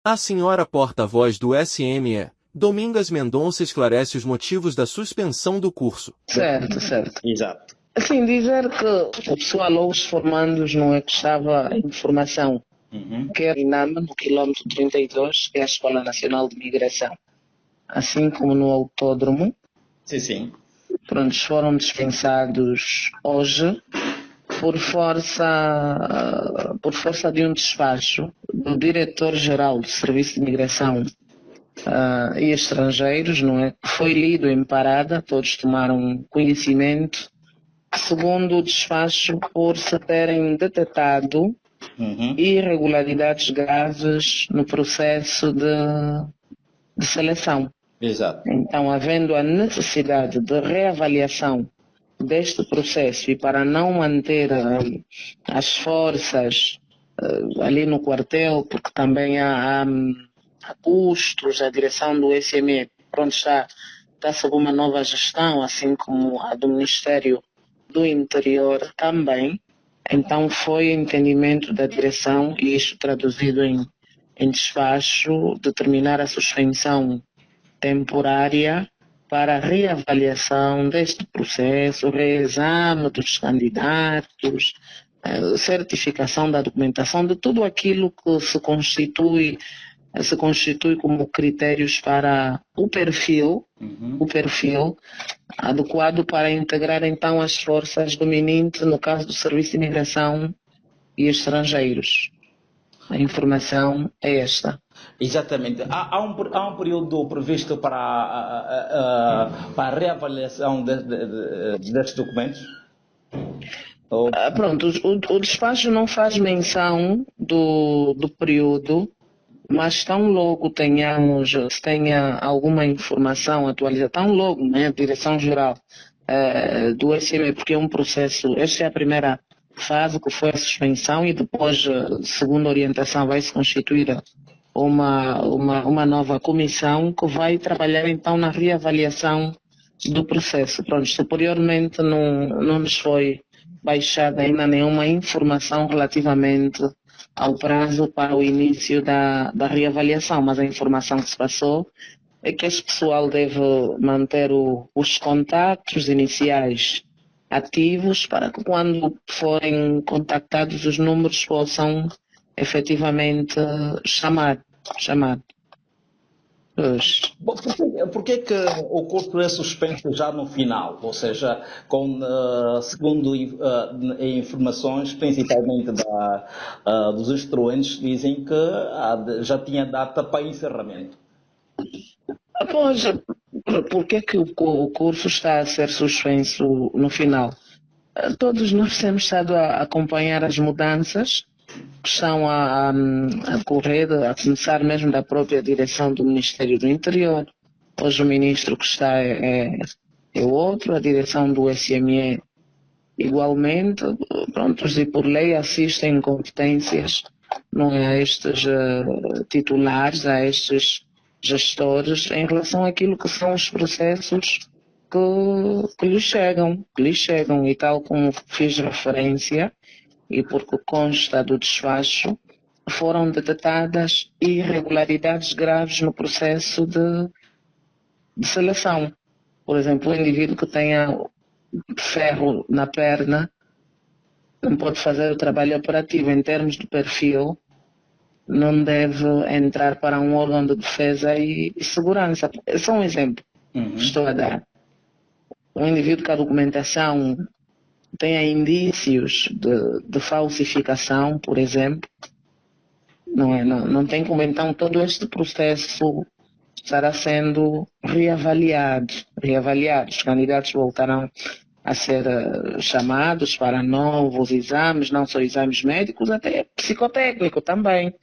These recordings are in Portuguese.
A senhora porta-voz do SME, Domingas Mendonça, esclarece os motivos da suspensão do curso. Certo, certo. Exato. Assim, dizer que o pessoal ou os formandos não é que estava em formação, que é INAMA, no quilômetro 32, que é a Escola Nacional de Migração. Assim como no autódromo, Sim. pronto, foram dispensados hoje por força de um despacho do diretor-geral do Serviço de Migração e Estrangeiros, não é? Foi lido em parada, todos tomaram conhecimento, segundo o despacho, por se terem detectado irregularidades graves no processo de seleção. Exato. Então, havendo a necessidade de reavaliação deste processo e para não manter as forças ali no quartel, porque também há custos, a direção do SME pronto, está sob uma nova gestão, assim como a do Ministério do Interior também. Então foi entendimento da direção, e isto traduzido em despacho, determinar a suspensão temporária para a reavaliação deste processo, reexame dos candidatos, certificação da documentação, de tudo aquilo que se constitui como critérios para o perfil adequado para integrar então as forças do MININT, no caso do Serviço de Imigração e Estrangeiros. A informação é esta. Exatamente. Há um período previsto para a reavaliação destes documentos? Pronto, o despacho não faz menção do período, mas tão logo tenha alguma informação atualizada, tão logo, né, a Direção-Geral do SME, porque é um processo, esta é a primeira fase que foi a suspensão, e depois, segundo a orientação, vai se constituir uma nova comissão que vai trabalhar então na reavaliação do processo. Pronto, superiormente não nos foi baixada ainda nenhuma informação relativamente ao prazo para o início da reavaliação, mas a informação que se passou é que esse pessoal deve manter os contatos iniciais ativos para que quando forem contactados os números possam efetivamente chamar. Por que o curso é suspenso já no final? Ou seja, segundo informações, principalmente dos instruentes, dizem que já tinha data para encerramento. Pois, por que o curso está a ser suspenso no final? Todos nós temos estado a acompanhar as mudanças que estão a correr, a começar mesmo da própria direção do Ministério do Interior. Hoje o ministro que está é outro, a direção do SME igualmente. Prontos, e por lei assistem competências, não é, a estes titulares, a estes gestores, em relação àquilo que são os processos que lhes chegam, e tal como fiz referência, e porque consta do despacho, foram detectadas irregularidades graves no processo de seleção. Por exemplo, o indivíduo que tenha ferro na perna não pode fazer o trabalho operativo. Em termos de perfil, não deve entrar para um órgão de defesa e segurança. É só um exemplo que estou a dar. Um indivíduo que a documentação tenha indícios de falsificação, por exemplo, não tem como. Então todo este processo estará sendo reavaliado. Os candidatos voltarão a ser chamados para novos exames, não só exames médicos, até psicotécnico também.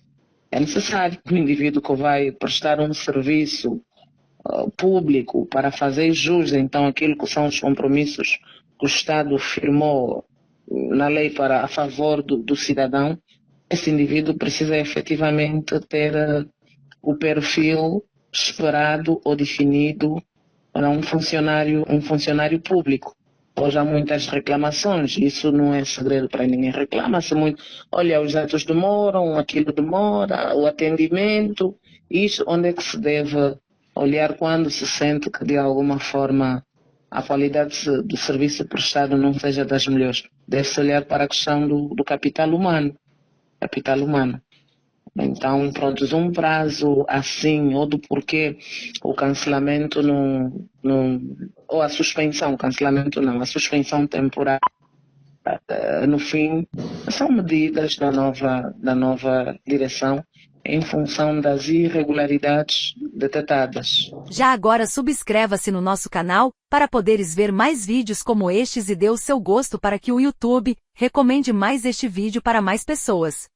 É necessário que o indivíduo que vai prestar um serviço público para fazer jus então aquilo que são os compromissos que o Estado firmou na lei a favor do cidadão, esse indivíduo precisa efetivamente ter o perfil esperado ou definido para um funcionário público. Hoje há muitas reclamações, isso não é segredo para ninguém. Reclama-se muito, olha, os atos demoram, aquilo demora, o atendimento, isso onde é que se deve olhar quando se sente que de alguma forma a qualidade do serviço prestado não seja das melhores. Deve-se olhar para a questão do capital humano. Capital humano. Então, pronto, um prazo assim, ou do porquê o cancelamento ou a suspensão, cancelamento não, a suspensão temporária, no fim, são medidas da nova direção em função das irregularidades detectadas. Já agora subscreva-se no nosso canal, para poderes ver mais vídeos como estes e dê o seu gosto para que o YouTube recomende mais este vídeo para mais pessoas.